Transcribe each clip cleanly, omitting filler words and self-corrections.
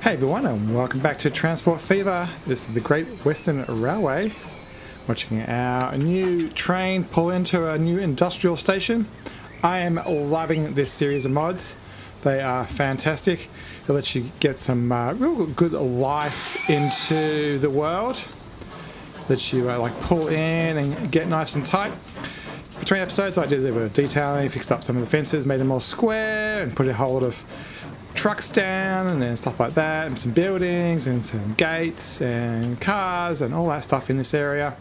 Hey everyone, and welcome back to Transport Fever. This is the Great Western Railway. Watching our new train pull into a new industrial station. I am loving this series of mods. They are fantastic. It lets you get some real good life into the world. Lets you like pull in and get nice and tight. Between episodes I did a little bit of detailing, fixed up some of the fences, made them more square, and put a whole lot of trucks down and then stuff like that, and some buildings and some gates and cars and all that stuff in this area,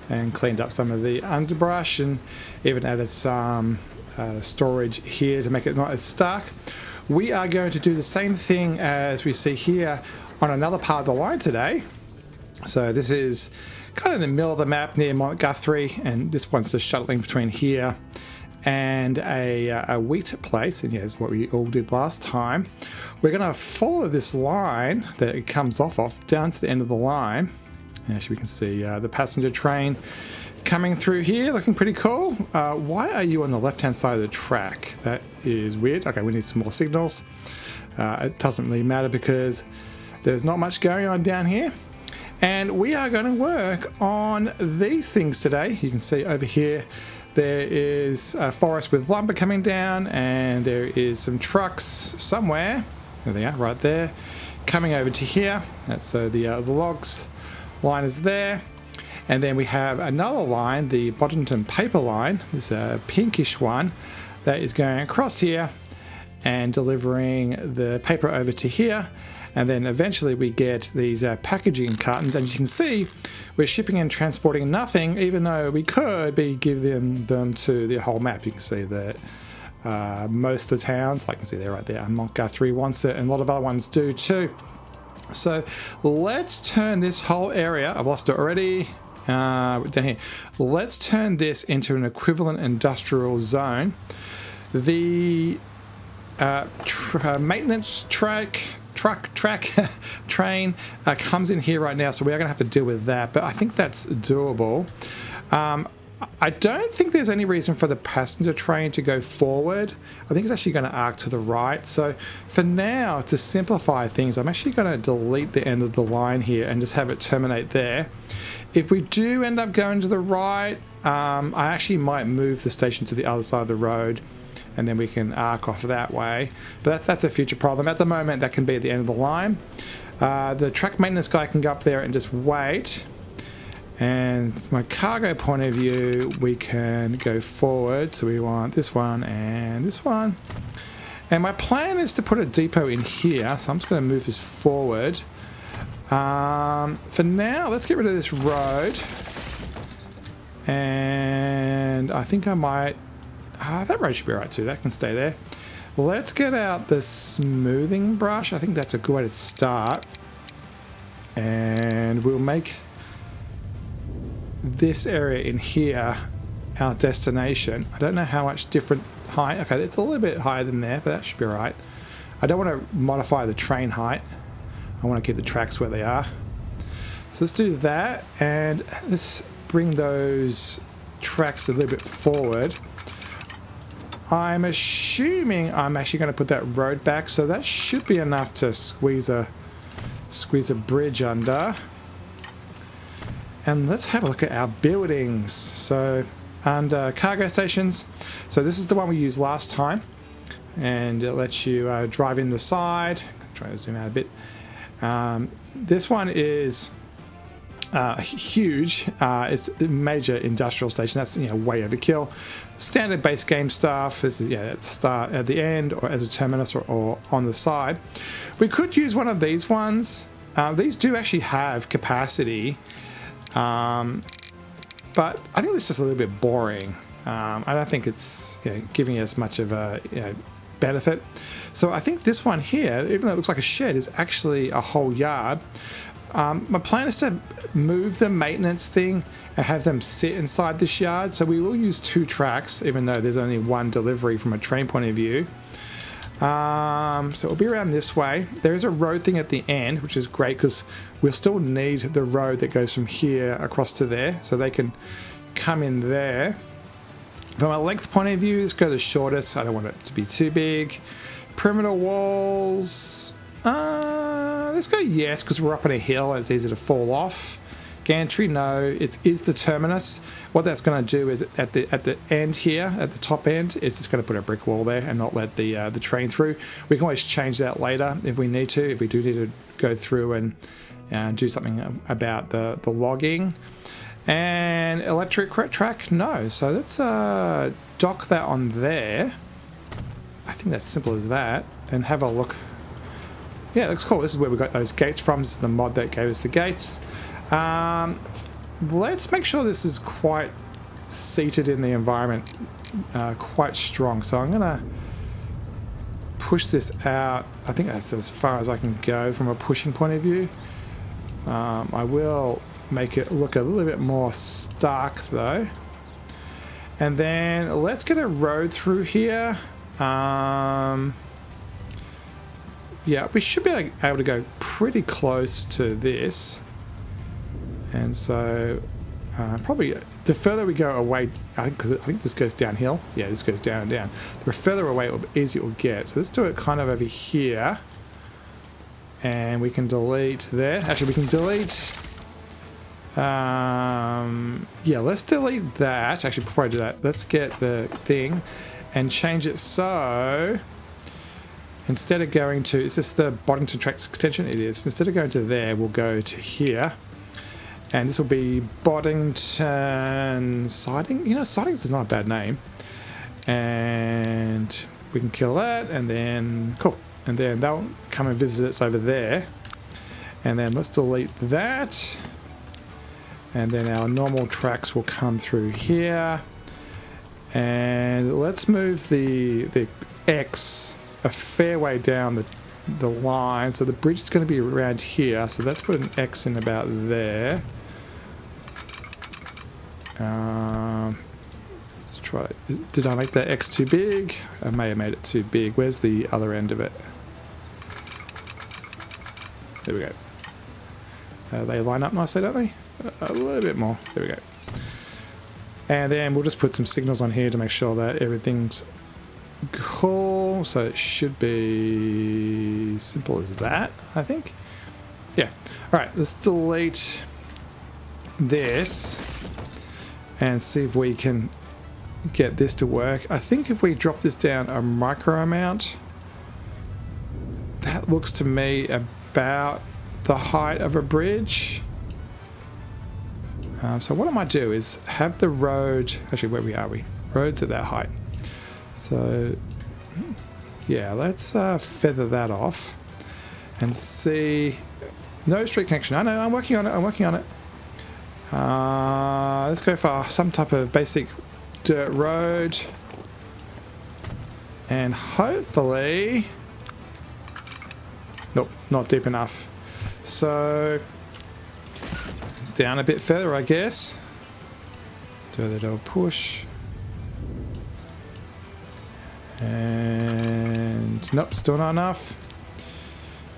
and cleaned up some of the underbrush and even added some storage here to make it not as stark. We are going to do the same thing as we see here on another part of the line today. So this is kind of in the middle of the map near Mount Guthrie, and this one's just shuttling between here and a wheat place, and yeah, it's what we all did last time. We're going to follow this line that it comes off of down to the end of the line. And as we can see the passenger train coming through here, looking pretty cool. Why are you on the left hand side of the track? That is weird. Okay, we need some more signals. It doesn't really matter because there's not much going on down here. And we are going to work on these things today. You can see over here there is a forest with lumber coming down, and there is some trucks somewhere. There they are, right there, coming over to here. That's the logs line is there, and then we have another line, the Boddington paper line. This pinkish one that is going across here and delivering the paper over to here. And then eventually we get these packaging cartons, and you can see we're shipping and transporting nothing, even though we could be giving them to the whole map. You can see that most of the towns, like you can see there right there, Mount Guthrie wants it, and a lot of other ones do too. So let's turn this whole area, I've lost it already, down here. Let's turn this into an equivalent industrial zone. The maintenance train comes in here right now, so we are going to have to deal with that, but I think that's doable. I don't think there's any reason for the passenger train to go forward. I think it's actually going to arc to the right. So for now, to simplify things, I'm actually going to delete the end of the line here and just have it terminate there. If we do end up going to the right, I actually might move the station to the other side of the road, and then we can arc off that way. But that's a future problem. At the moment, that can be at the end of the line. The track maintenance guy can go up there and just wait. And from a cargo point of view, we can go forward. So we want this one and this one. And my plan is to put a depot in here, so I'm just going to move this forward. For now, let's get rid of this road. And I think I might... that road should be alright too, that can stay there. Let's get out the smoothing brush. I think that's a good way to start. And we'll make this area in here our destination. I don't know how much different height. Okay, it's a little bit higher than there, but that should be alright. I don't want to modify the train height. I want to keep the tracks where they are. So let's do that, and let's bring those tracks a little bit forward. I'm assuming I'm actually going to put that road back, so that should be enough to squeeze a bridge under. And let's have a look at our buildings. So under cargo stations, so this is the one we used last time, and it lets you drive in the side. Try to zoom out a bit. This one is huge. It's a major industrial station. That's way overkill. Standard base game stuff. This is at the start, at the end, or as a terminus, or on the side. We could use one of these ones. These do actually have capacity, but I think it's just a little bit boring. I don't think it's giving us much of a benefit. So I think this one here, even though it looks like a shed, is actually a whole yard. My plan is to move the maintenance thing and have them sit inside this yard. So we will use 2 tracks, even though there's only 1 delivery from a train point of view. So it'll be around this way. There is a road thing at the end, which is great because we'll still need the road that goes from here across to there, so they can come in there. From a length point of view, let's go the shortest. I don't want it to be too big. Perimeter walls. let's go yes, because we're up on a hill and it's easy to fall off. Gantry, no, it is the terminus. What that's going to do is at the end here, at the top end, it's just going to put a brick wall there and not let the train through. We can always change that later if we need to, if we do need to go through and do something about the logging. And electric track, no. So let's dock that on there. I think that's simple as that. And have a look. Yeah, it looks cool. This is where we got those gates from. This is the mod that gave us the gates. Let's make sure this is quite seated in the environment, quite strong. So I'm gonna push this out. I think that's as far as I can go from a pushing point of view. I will make it look a little bit more stark though. And then let's get a road through here. Yeah, we should be able to go pretty close to this. And so probably the further we go away, I think this goes downhill. Yeah, this goes down and down. The further away, the easier it will get. So let's do it kind of over here. And we can delete there. Actually, we can delete... yeah, let's delete that. Actually, before I do that, let's get the thing and change it so... Instead of going to... Is this the Boddington track extension? It is. Instead of going to there, we'll go to here. And this will be Boddington Siding. You know, Sidings is not a bad name. And we can kill that, and then cool. And then they'll come and visit us over there. And then let's delete that. And then our normal tracks will come through here. And let's move the X a fair way down the line. So the bridge is going to be around here. So let's put an X in about there. Let's try. Did I make that X too big? I may have made it too big. Where's the other end of it? There we go. They line up nicely, don't they? A little bit more. There we go. And then we'll just put some signals on here to make sure that everything's cool. So it should be simple as that, I think. Yeah. All right. Let's delete this and see if we can get this to work. I think if we drop this down a micro amount, that looks to me about the height of a bridge. So what I might do is have the road, actually where are we? Road's at that height. So yeah, let's feather that off and see. No street connection. I know, I'm working on it, let's go for some type of basic dirt road. And hopefully... Nope, not deep enough. So... down a bit further, I guess. Do a little push. And... nope, still not enough.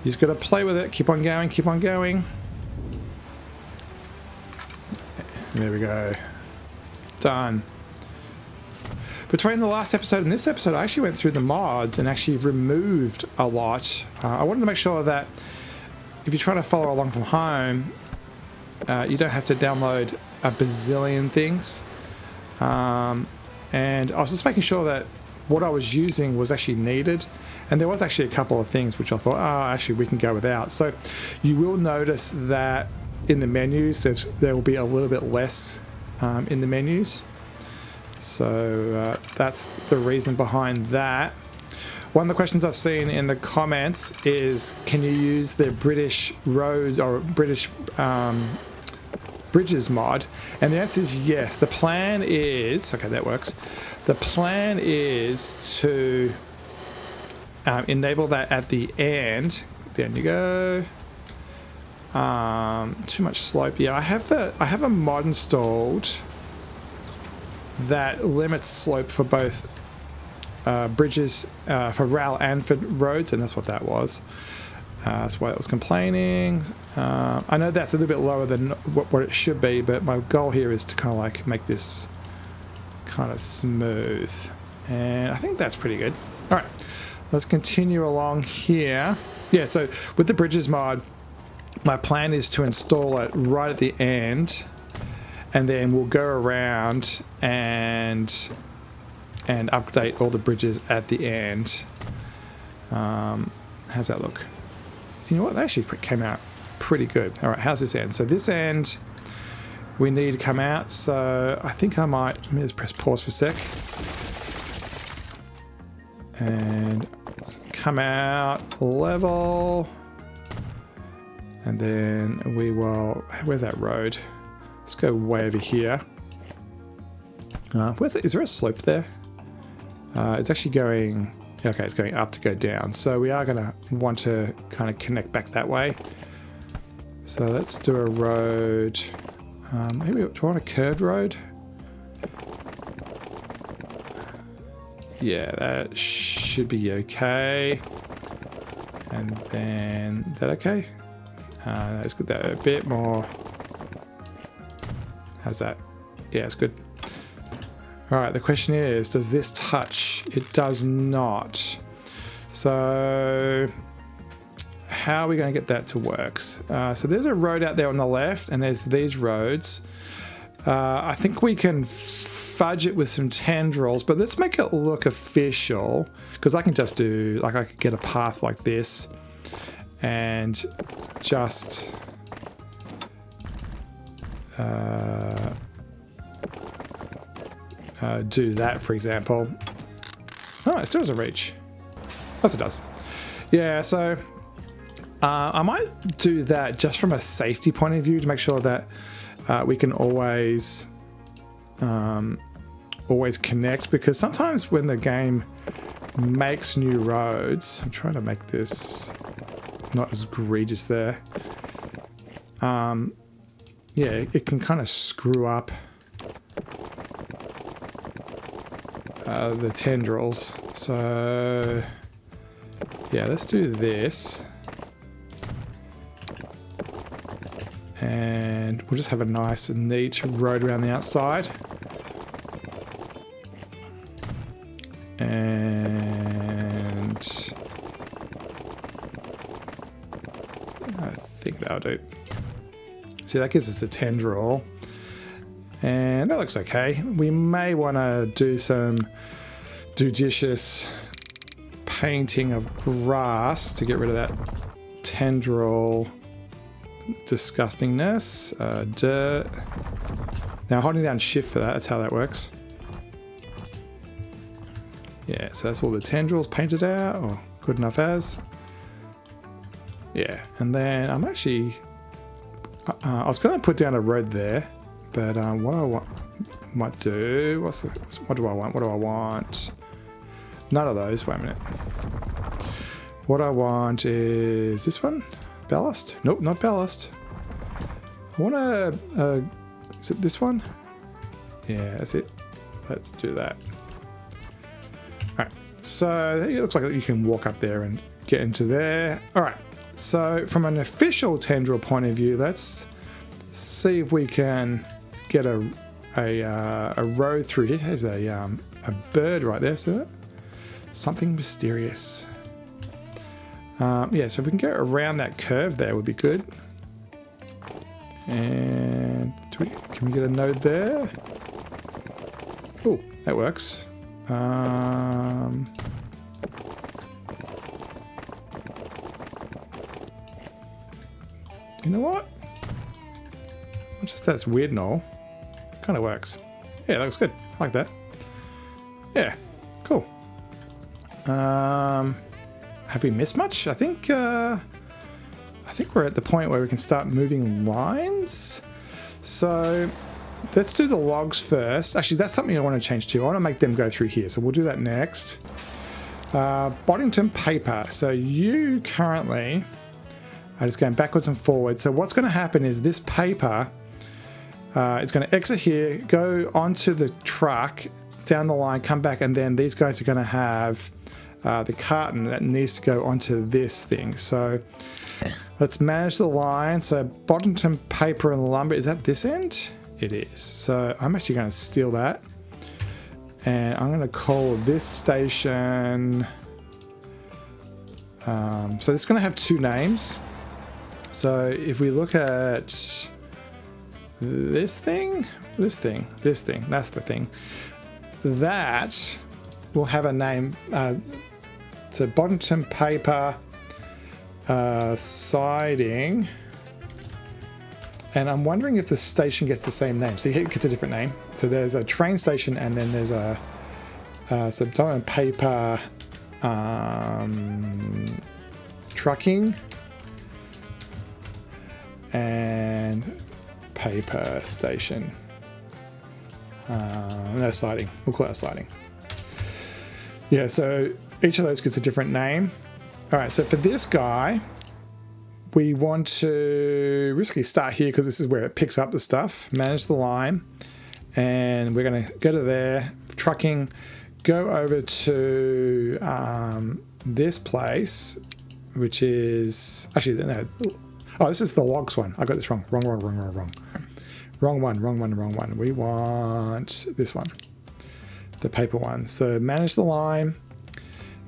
You just got to play with it. Keep on going, keep on going. There we go. Done. Between the last episode and this episode, I actually went through the mods and actually removed a lot. I wanted to make sure that if you're trying to follow along from home, you don't have to download a bazillion things. And I was just making sure that what I was using was actually needed. And there was actually a couple of things which I thought, oh, actually we can go without. So you will notice that in the menus, there will be a little bit less in the menus. So that's the reason behind that. One of the questions I've seen in the comments is, can you use the British road or British bridges mod? And the answer is yes. The plan is, okay, that works. The plan is to enable that at the end. There you go. Too much slope. Yeah, I have a mod installed that limits slope for both bridges, for rail and for roads, and that's what that was. That's why it was complaining. I know that's a little bit lower than what it should be, but my goal here is to kind of like make this kind of smooth, and I think that's pretty good. All right, let's continue along here. Yeah, so with the bridges mod, my plan is to install it right at the end, and then we'll go around and update all the bridges at the end. How's that look? You know what? That actually came out pretty good. All right, how's this end? So this end, we need to come out. So I think I might, let me just press pause for a sec. And come out level. And then we will, where's that road? Let's go way over here. Where's it? Is there a slope there? It's actually going, okay, it's going up to go down. So we are going to want to kind of connect back that way. So let's do a road. Maybe do I want a curved road? Yeah, that should be okay. And then, is that okay? Let's get that a bit more. How's that? Yeah, it's good. All right, the question is, does this touch? It does not. So how are we going to get that to work? So there's a road out there on the left, and there's these roads. I think we can fudge it with some tendrils, but let's make it look official, because I can just do, like, I could get a path like this and just do that, for example. Oh, it still doesn't reach. Yes, it does. Yeah, so I might do that just from a safety point of view to make sure that we can always connect, because sometimes when the game makes new roads, I'm trying to make this not as egregious there. Yeah, it can kind of screw up the tendrils. So yeah, let's do this. And we'll just have a nice and neat road around the outside. And I think that'll do. See, that gives us a tendril. And that looks okay. We may want to do some judicious painting of grass to get rid of that tendril disgustingness. Dirt. Now holding down shift for that, that's how that works. Yeah, so that's all the tendrils painted out, or good enough as. Yeah, and then I'm actually, I was going to put down a road there, but what I might do, what do I want? None of those, wait a minute. What I want is this one, ballast? Nope, not ballast. I want is it this one? Yeah, that's it. Let's do that. Alright, so it looks like you can walk up there and get into there. Alright, so from an official tendril point of view, let's see if we can get a road through here. There's a bird right there, see that? Something mysterious. Yeah, so if we can go around that curve there would be good. And can we get a node there? Oh, that works. You know what? Just that's weird and all. Kind of works. Yeah, that looks good. I like that. Yeah, cool. Have we missed much? I think we're at the point where we can start moving lines. So let's do the logs first. Actually, that's something I want to change too. I want to make them go through here. So we'll do that next. Boddington paper. So you currently are just going backwards and forwards. So what's going to happen is this paper is going to exit here, go onto the truck, down the line, come back, and then these guys are going to have the carton that needs to go onto this thing. So let's manage the line. So Boddington paper and lumber, is that this end? It is. So I'm actually going to steal that. And I'm going to call this station. So it's going to have two names. So if we look at this thing, that's the thing. That will have a name. So Bonton paper siding. And I'm wondering if the station gets the same name. See, it gets a different name. So there's a train station, and then there's a so Bonton paper trucking and paper station. No, siding. We'll call it siding. Yeah, so each of those gets a different name. All right, so for this guy, we want to basically start here because this is where it picks up the stuff. Manage the line, and we're going to go to there. Trucking, go over to this place, which is actually no. Oh, this is the logs one. I got this wrong. Wrong one. We want this one, the paper one. So manage the line,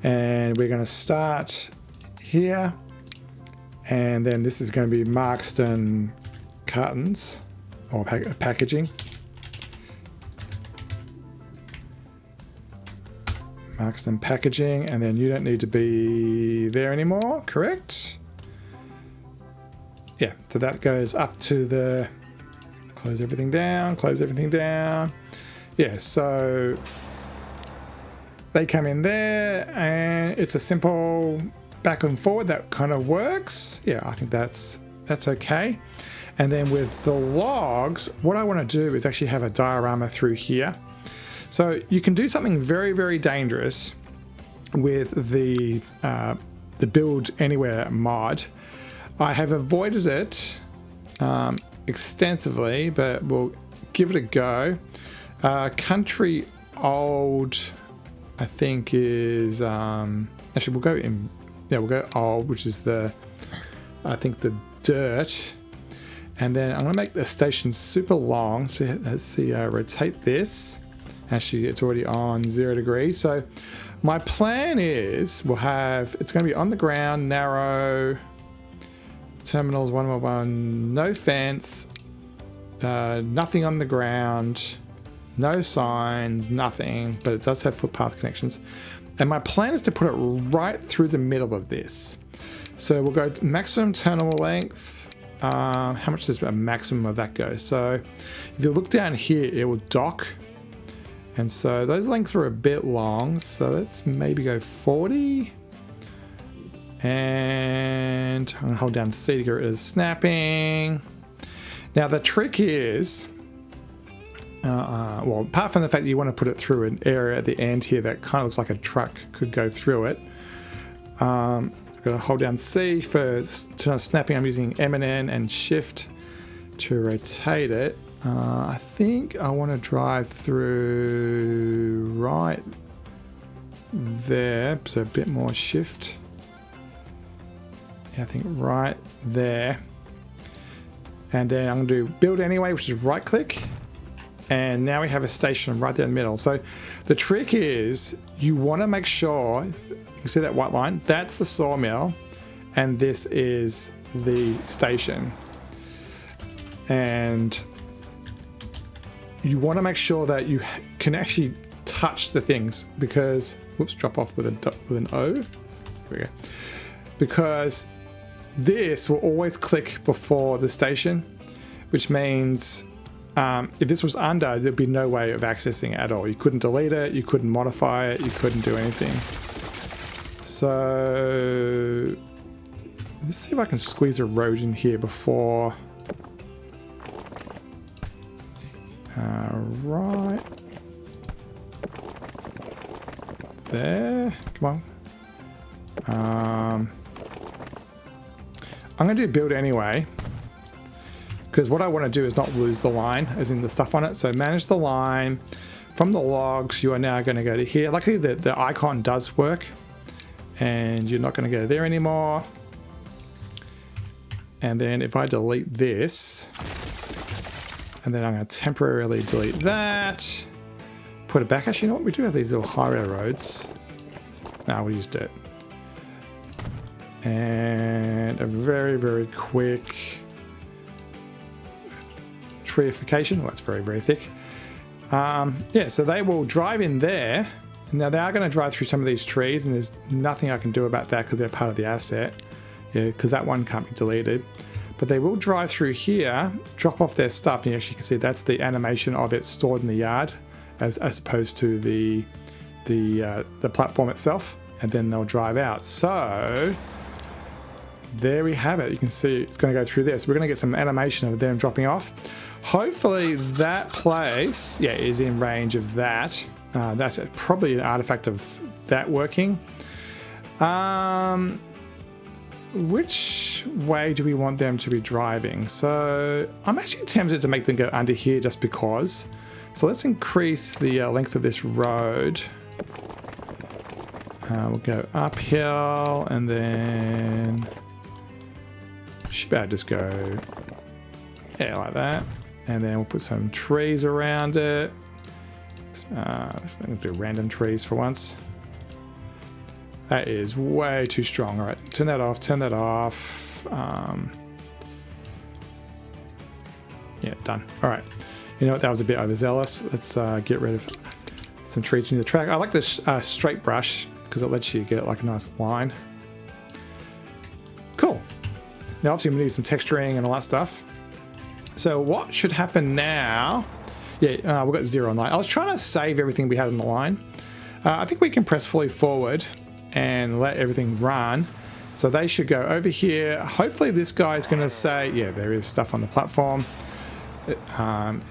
and we're going to start here, and then this is going to be Markston cartons or packaging. Markston packaging, and then you don't need to be there anymore, correct? Yeah, so that goes up to the close everything down. Yeah, so they come in there, and it's a simple back and forward that kind of works. Yeah, I think that's okay. And then with the logs, what I want to do is actually have a diorama through here. So you can do something very, very dangerous with the Build Anywhere mod. I have avoided it extensively, but we'll give it a go. Country old, I think is actually we'll go old, which is I think the dirt, and then I'm going to make the station super long. So let's see, rotate this. Actually, it's already on 0 degrees. So my plan is it's going to be on the ground, narrow, terminals 111, no fence, nothing on the ground, no signs, nothing, but it does have footpath connections. And my plan is to put it right through the middle of this. So we'll go maximum terminal length. How much does a maximum of that go? So if you look down here, it will dock. And so those lengths are a bit long. So let's maybe go 40. And I'm going to hold down C to get rid of snapping. Now the trick is, well, apart from the fact that you want to put it through an area at the end here that kind of looks like a truck could go through it. I'm going to hold down C for snapping. I'm using M and N and Shift to rotate it. I think I want to drive through right there, so a bit more shift. Yeah, I think right there. And then I'm going to do build anyway, which is right click. And now we have a station right there in the middle. So the trick is you want to make sure, you can see that white line, that's the sawmill, and this is the station. And you want to make sure that you can actually touch the things because, whoops, drop off with an O. There we go. Because this will always click before the station, which means if this was under, there'd be no way of accessing it at all. You couldn't delete it, you couldn't modify it, you couldn't do anything. So let's see if I can squeeze a road in here before. Right there. Come on. I'm going to do build anyway, because what I want to do is not lose the line, as in the stuff on it. So manage the line. From the logs, you are now going to go to here. Luckily, the icon does work, and you're not going to go there anymore. And then if I delete this, and then I'm going to temporarily delete that, put it back. Actually, you know what? We do have these little highway roads. No, we'll use dirt. And and a very, very quick treeification. Well, that's very, very thick. Yeah, so they will drive in there. Now they are going to drive through some of these trees, and there's nothing I can do about that because they're part of the asset. Yeah, because that one can't be deleted. But they will drive through here, drop off their stuff, and you actually can see that's the animation of it stored in the yard, as opposed to the platform itself, and then they'll drive out. So there we have it. You can see it's going to go through this. We're going to get some animation of them dropping off. Hopefully that place, yeah, is in range of that. That's probably an artifact of that working. Which way do we want them to be driving? So I'm actually tempted to make them go under here just because. So let's increase the length of this road. We'll go uphill, and then should be able to just go, yeah, like that. And then we'll put some trees around it. I'm going to do random trees for once. That is way too strong. All right, turn that off, turn that off. Yeah, done. All right. You know what, that was a bit overzealous. Let's get rid of some trees near the track. I like this straight brush because it lets you get like a nice line. Cool. Now obviously we need some texturing and all that stuff. So what should happen now? Yeah, we've got 0 on line. I was trying to save everything we had on the line. I think we can press fully forward and let everything run. So they should go over here. Hopefully this guy's going to say, yeah, there is stuff on the platform.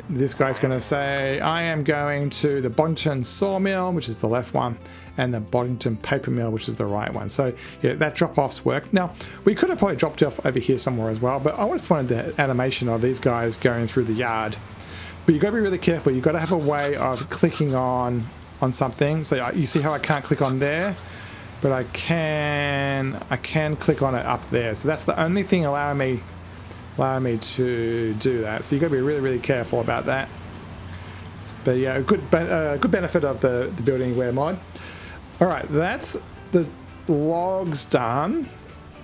This guy's going to say, I am going to the Boddington sawmill, which is the left one, and the Boddington paper mill, which is the right one. So yeah, that drop-offs work. Now, we could have probably dropped off over here somewhere as well, but I just wanted the animation of these guys going through the yard. But you've got to be really careful. You've got to have a way of clicking on something. So you see how I can't click on there, but I can click on it up there. So that's the only thing allowing me to do that. So you've got to be really, really careful about that. But yeah, a good benefit of the Building Anywhere mod. All right, that's the logs done.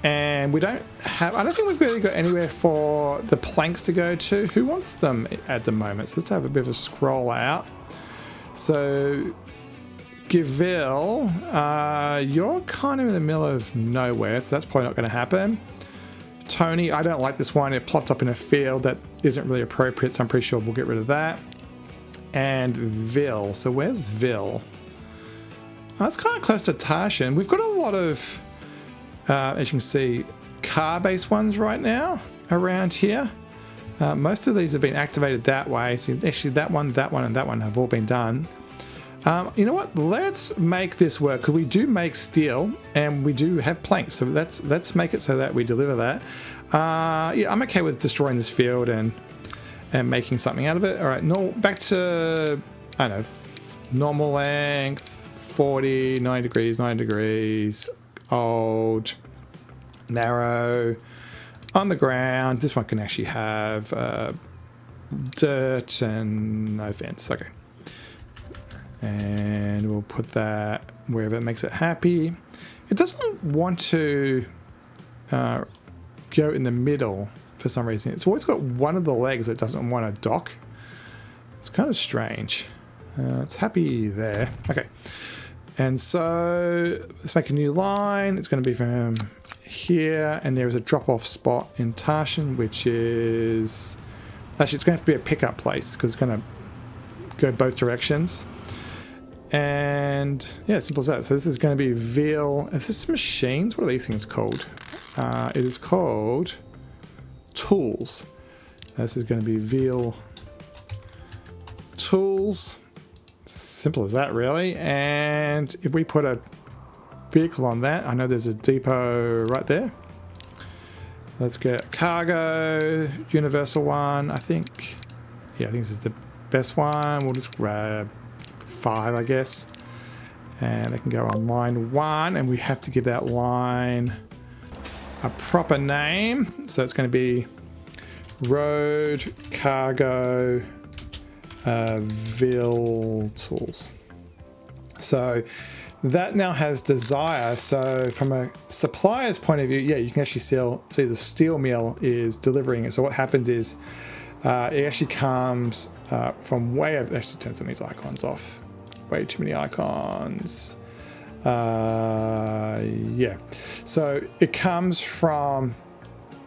And we don't have, I don't think we've really got anywhere for the planks to go to. Who wants them at the moment? So let's have a bit of a scroll out. So GWR, you're kind of in the middle of nowhere, so that's probably not going to happen. Tony, I don't like this one. It plopped up in a field that isn't really appropriate, so I'm pretty sure we'll get rid of that. And Vil. So where's Vil? That's kind of close to Tarshan. We've got a lot of, as you can see, car-based ones right now around here. Most of these have been activated that way. So actually that one, and that one have all been done. You know what? Let's make this work, because we do make steel and we do have planks. So let's make it so that we deliver that. Yeah, I'm okay with destroying this field and making something out of it. All right, no, back to, I don't know, normal length, 40, 90 degrees, old, narrow, on the ground. This one can actually have dirt and no fence. Okay. And we'll put that wherever it makes it happy. It doesn't want to go in the middle for some reason. It's always got one of the legs that doesn't want to dock. It's kind of strange. It's happy there. Okay. And so let's make a new line. It's going to be from here. And there is a drop-off spot in Tarshan, which is... Actually, it's going to have to be a pickup place because it's going to go both directions. And yeah, simple as that. So this is going to be Vil. Is this machines? What are these things called? It is called tools. This is going to be Vil tools. Simple as that, really. And if we put a vehicle on that, I know there's a depot right there. Let's get cargo, universal one. I think this is the best one. We'll just grab 5, I guess, and they can go on line 1, and we have to give that line a proper name. So it's going to be road cargo Vil tools. So that now has desire. So from a supplier's point of view, yeah, you can actually see the steel mill is delivering it. So what happens is it actually comes from way over. Actually, turn some of these icons off. Way too many icons. Yeah. So it comes from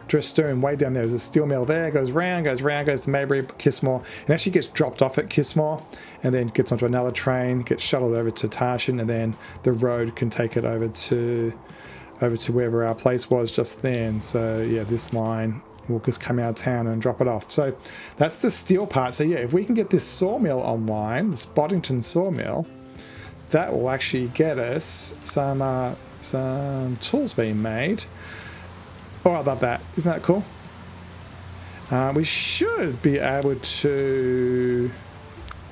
Dresden way down there. There's a steel mill there, goes round, goes to Maybury, Kissmore, and actually gets dropped off at Kissmore and then gets onto another train, gets shuttled over to Tarshan, and then the road can take it over to wherever our place was just then. So yeah, this line will just come out of town and drop it off. So that's the steel part. So yeah, if we can get this sawmill online, this Boddington sawmill, that will actually get us some tools being made. Oh, I love that. Isn't that cool? We should be able to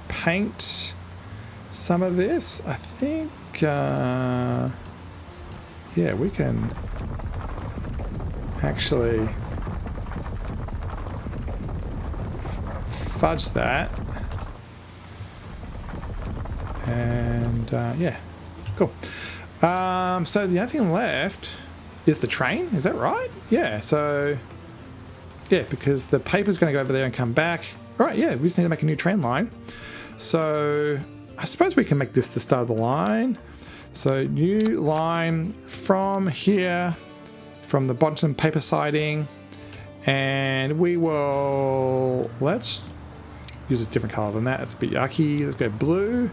paint some of this. I think, yeah, we can actually fudge that. And, yeah, cool. So the only thing left is the train, is that right? Yeah, so yeah, because the paper's going to go over there and come back. Right, yeah, we just need to make a new train line. So I suppose we can make this the start of the line. So new line from here, from the bottom paper siding, and we will, let's use a different color than that. It's a bit yucky. Let's go blue,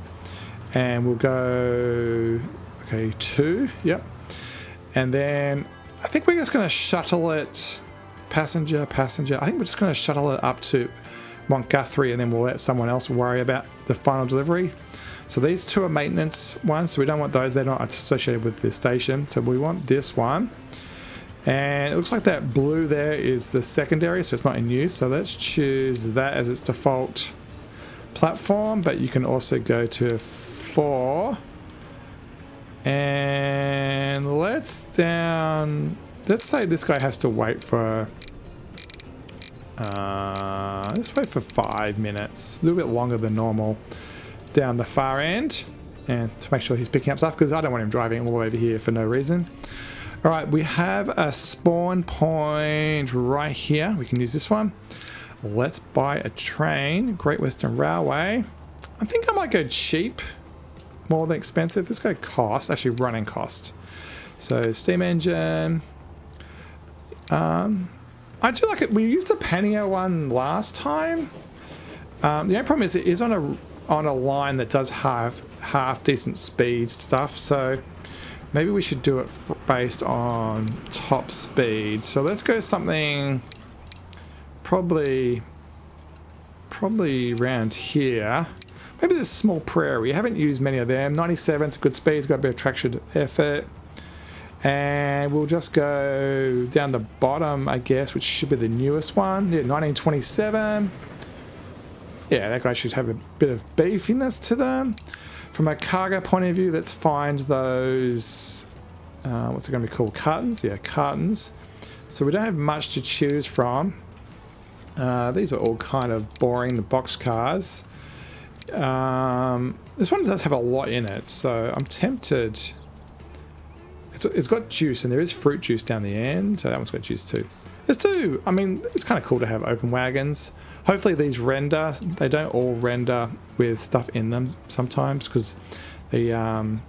and we'll go, okay, 2, yep. And then I think we're just going to shuttle it, passenger. I think we're just going to shuttle it up to Mont Guthrie, and then we'll let someone else worry about the final delivery. So these two are maintenance ones, so we don't want those. They're not associated with the station. So we want this one. And it looks like that blue there is the secondary, so it's not in use. So let's choose that as its default platform, but you can also go to 4. And let's say this guy has to wait for, let's wait for 5 minutes, a little bit longer than normal down the far end, and to make sure he's picking up stuff, because I don't want him driving all the way over here for no reason. All right, we have a spawn point right here. We can use this one. Let's buy a train, Great Western Railway. I think I might go cheap more than expensive. Let's go cost, actually running cost. So steam engine. I do like it. We used the pannier one last time. The only problem is it is on a line that does have half decent speed stuff. So maybe we should do it based on top speed. So let's go something probably around here. Maybe this small prairie. I haven't used many of them. 97 is a good speed. It's got a bit of traction effort. And we'll just go down the bottom, I guess, which should be the newest one. Yeah, 1927. Yeah, that guy should have a bit of beefiness to them. From a cargo point of view, let's find those, what's it going to be called? Cartons? Yeah, cartons. So we don't have much to choose from. These are all kind of boring, the box cars. This one does have a lot in it, so I'm tempted. It's got juice, and there is fruit juice down the end, so that one's got juice too. There's two. I mean, it's kind of cool to have open wagons. Hopefully these render. They don't all render with stuff in them sometimes, because they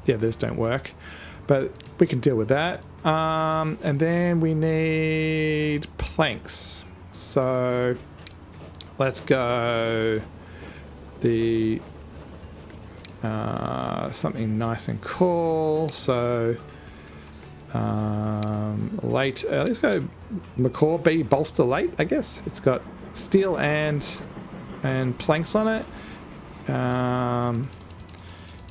just don't work. But we can deal with that. And then we need planks. So let's go the something nice and cool. So late, let's go McCaw B bolster late, I guess. It's got steel and planks on it.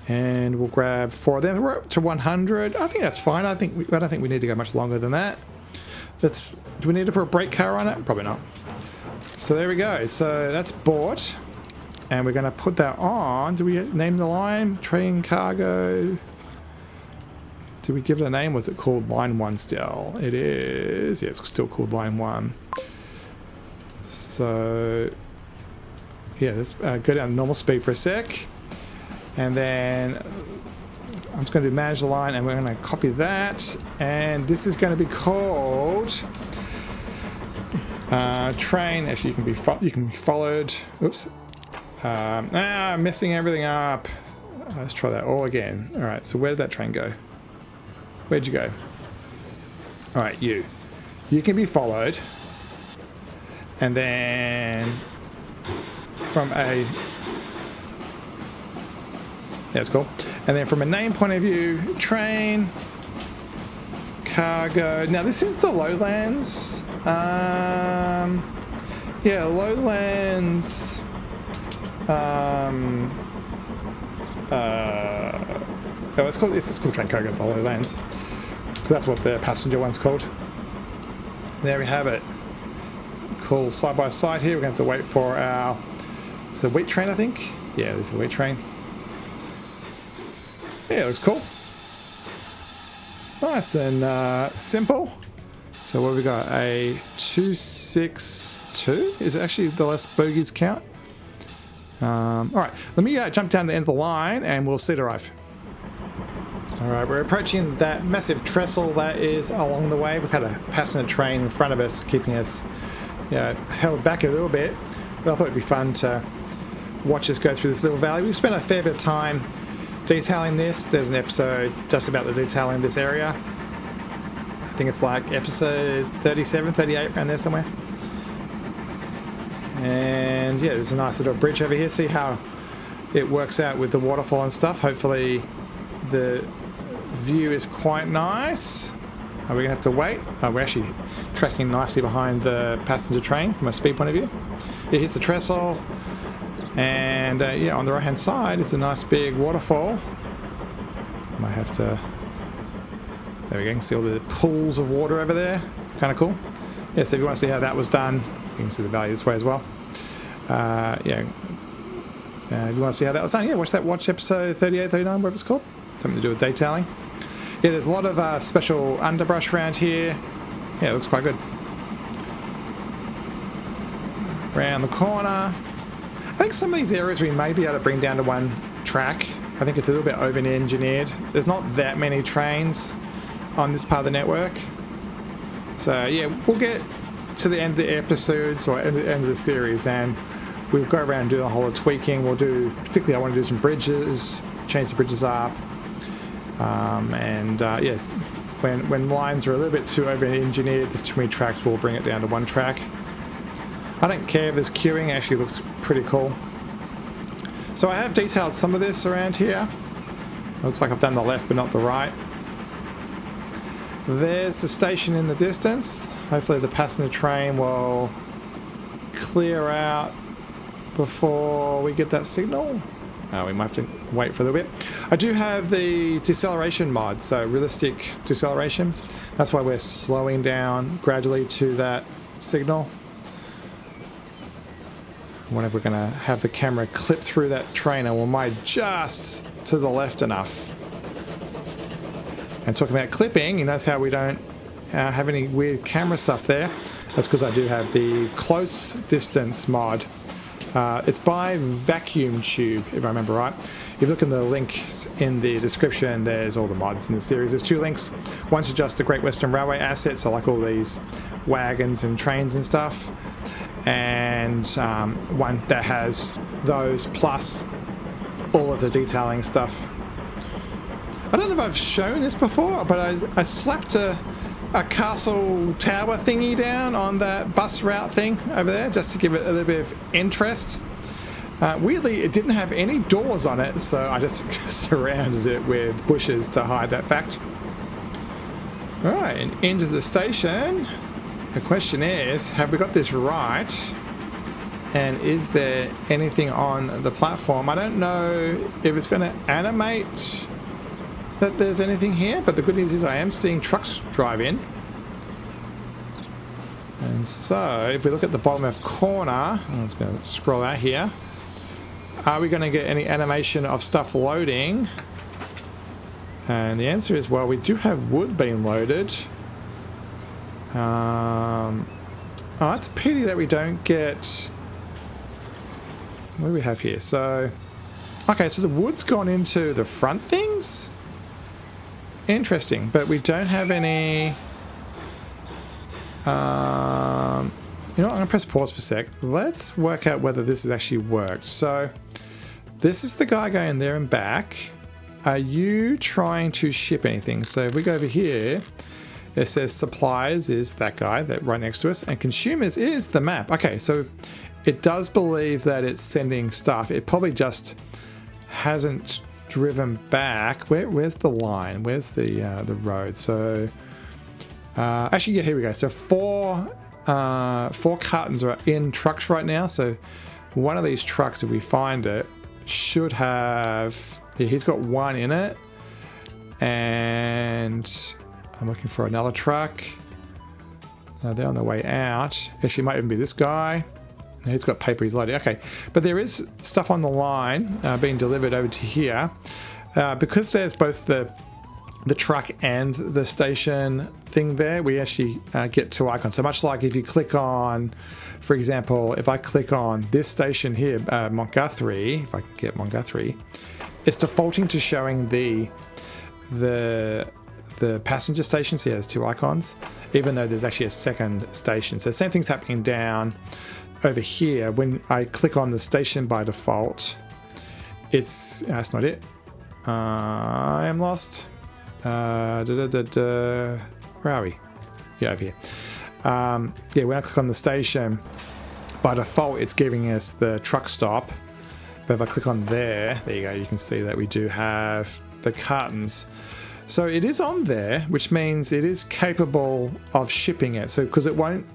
And we'll grab 4 of them. We're up to 100. I think that's fine. I don't think we need to go much longer than that. Do we need to put a brake car on it? Probably not. So there we go. So that's bought. And we're going to put that on. Do we name the line? Train cargo. Do we give it a name? Was it called line 1 still? It is. Yeah, it's still called line 1. So yeah, let's go down to normal speed for a sec. And then I'm just going to do manage the line, and we're going to copy that. And this is going to be called train. Actually, you can be followed. Oops. Messing everything up. Let's try that all again. All right. So where did that train go? Where'd you go? All right, you can be followed, and then from a that's cool. And then from a name point of view, train, cargo. Now this is the lowlands. Yeah, lowlands. This is called train cargo, the lowlands. That's what the passenger one's called. There we have it. Cool. Side by side here. We're going to have to wait for our... It's a wheat train, I think. Yeah, this is a wheat train. Yeah, it looks cool. Nice and simple. So what have we got? A 262? Is it actually the less bogies count? Alright, let me jump down to the end of the line and we'll see it arrive. Alright, we're approaching that massive trestle that is along the way. We've had a passenger train in front of us keeping us held back a little bit, but I thought it'd be fun to watch us go through this little valley. We've spent a fair bit of time detailing this. There's an episode just about the detailing of this area. I think it's like episode 37, 38, around there somewhere. And yeah, there's a nice little bridge over here. See how it works out with the waterfall and stuff. Hopefully the view is quite nice. Are we gonna have to wait? We're actually tracking nicely behind the passenger train from a speed point of view. Yeah, here's the trestle, and yeah, on the right hand side is a nice big waterfall. Might have to... There we go, you can see all the pools of water over there. Kind of cool. Yeah, so if you want to see how that was done, you can see the valley this way as well. If you want to see how that was done, yeah, watch episode 38, 39, whatever it's called. Something to do with detailing. Yeah, there's a lot of special underbrush around here. Yeah, it looks quite good. Around the corner. I think some of these areas we may be able to bring down to one track. I think it's a little bit over-engineered. There's not that many trains on this part of the network. So yeah, we'll get to the end of the episodes or end of the series and we'll go around and do a whole lot of tweaking. We'll do, particularly I want to do some bridges, change the bridges up. Yes, when lines are a little bit too over-engineered, there's too many tracks, we'll bring it down to one track. I don't care if there's queuing, it actually looks pretty cool. So I have detailed some of this around here. It looks like I've done the left but not the right. There's the station in the distance. Hopefully the passenger train will clear out before we get that signal. We might have to wait for a little bit. I do have the deceleration mod, so realistic deceleration. That's why we're slowing down gradually to that signal. I wonder if we're going to have the camera clip through that train, and we might just to the left enough. And talking about clipping, you notice how we don't have any weird camera stuff there. That's because I do have the close distance mod. It's by Vacuum Tube, if I remember right. If you look in the link in the description, there's all the mods in the series. There's two links. One's just the Great Western Railway assets, so like all these wagons and trains and stuff. And one that has those plus all of the detailing stuff. I don't know if I've shown this before, but I slapped a castle tower thingy down on that bus route thing over there just to give it a little bit of interest. Weirdly, it didn't have any doors on it, so I just surrounded it with bushes to hide that fact. Alright, and into the station. The question is, have we got this right? And is there anything on the platform? I don't know if it's going to animate that there's anything here, but the good news is I am seeing trucks drive in. And so if we look at the bottom left corner, I'm just going to scroll out here, are we going to get any animation of stuff loading? And the answer is, well, we do have wood being loaded. Oh, it's a pity that we don't get... What do we have here? So, okay, so the wood's gone into the front things. Interesting, but we don't have any... you know what, I'm going to press pause for a sec. Let's work out whether this has actually worked. So this is the guy going there and back. Are you trying to ship anything? So if we go over here, it says suppliers is that guy that right next to us, and consumers is the map. Okay, so it does believe that it's sending stuff. It probably just hasn't driven back. Where's the line? Where's the road? So actually, yeah, here we go. So four cartons are in trucks right now. So one of these trucks, if we find it, should have... Yeah, he's got one in it, and I'm looking for another truck. They're on their way out. Actually, it might even be this guy. No, he's got paper he's loading. Okay, but there is stuff on the line being delivered over to here. Because there's both the truck and the station thing there, we actually get two icons. So much like if you click on, for example, if I click on this station here, Montguthrie, if I can get Montguthrie, it's defaulting to showing the passenger station. So yeah, there's two icons, even though there's actually a second station. So the same thing's happening down over here. When I click on the station by default, that's not it. I am lost. Where are we? Yeah, over here. Yeah, when I click on the station, by default, it's giving us the truck stop. But if I click on there you go, you can see that we do have the cartons. So it is on there, which means it is capable of shipping it. So because it won't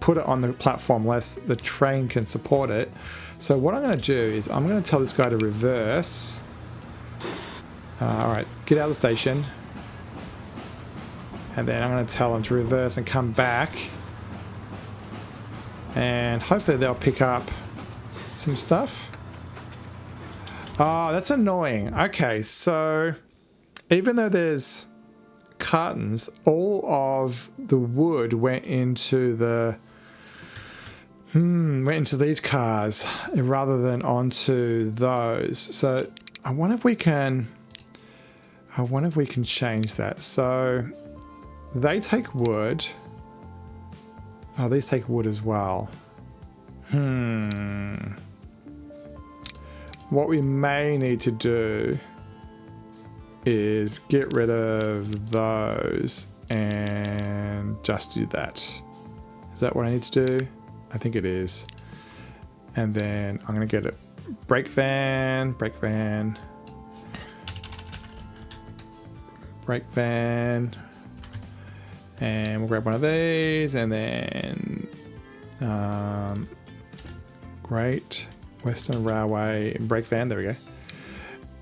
put it on the platform unless the train can support it. So what I'm going to do is I'm going to tell this guy to reverse. All right, get out of the station. And then I'm going to tell him to reverse and come back. And hopefully they'll pick up some stuff. Oh, that's annoying. Okay, so even though there's cartons, all of the wood went into these cars rather than onto those. So I wonder if we can change that. So they take wood. Oh, these take wood as well. What we may need to do is get rid of those and just do that. Is that what I need to do? I think it is. And then I'm going to get a brake van, and we'll grab one of these, and then Great Western Railway brake van, there we go.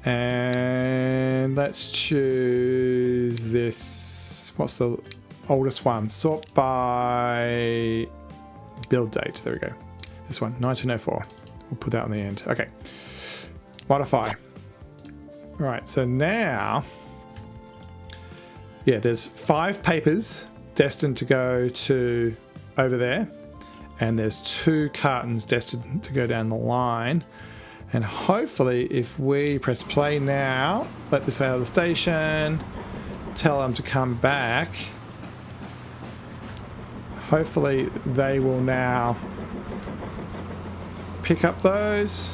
And let's choose this. What's the oldest one? Sort by build date. There we go. This one, 1904. We'll put that on the end. Okay. Modify. Right, so now, yeah, there's 5 papers destined to go to over there, and there's 2 cartons destined to go down the line. And hopefully, if we press play now, let this out of the station, tell them to come back, hopefully they will now pick up those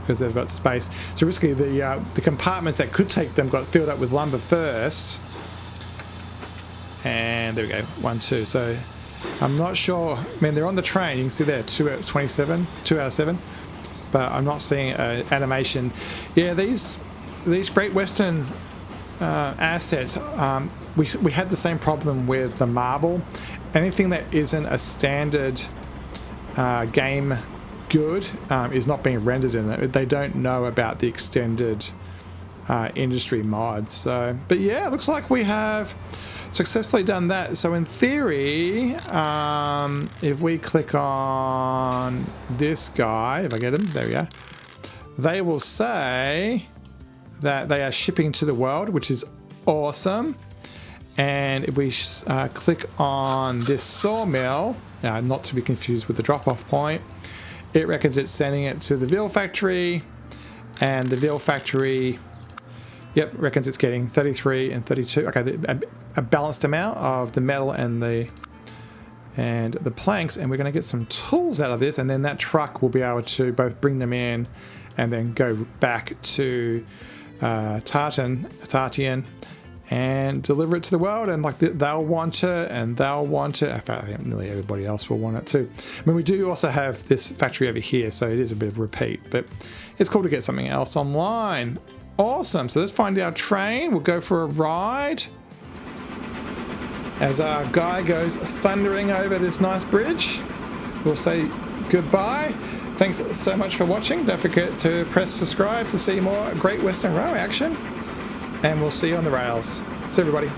because they've got space. So basically the compartments that could take them got filled up with lumber first. And there we go, 1, 2. So I'm not sure. I mean, they're on the train. You can see there, 2 out of 27, 2 out of 7. But I'm not seeing animation. Yeah, these Great Western assets, we had the same problem with the marble. Anything that isn't a standard game good is not being rendered in it. They don't know about the extended industry mods. So, but yeah, it looks like we have successfully done that. So in theory, if we click on this guy, if I get him, there we go, they will say that they are shipping to the world, which is awesome. And if we click on this sawmill, not to be confused with the drop-off point, it reckons it's sending it to the Ville factory, and the Ville factory Yep, reckons it's getting 33 and 32. Okay, a balanced amount of the metal and the planks, and we're going to get some tools out of this, and then that truck will be able to both bring them in and then go back to Tartian and deliver it to the world, and like they'll want it, and they'll want it. In fact, I think nearly everybody else will want it too. I mean, we do also have this factory over here, so it is a bit of a repeat, but it's cool to get something else online. Awesome. So let's find our train. We'll go for a ride as our guy goes thundering over this nice bridge. We'll say goodbye. Thanks so much for watching. Don't forget to press subscribe to see more Great Western Railway action. And we'll see you on the rails. See everybody.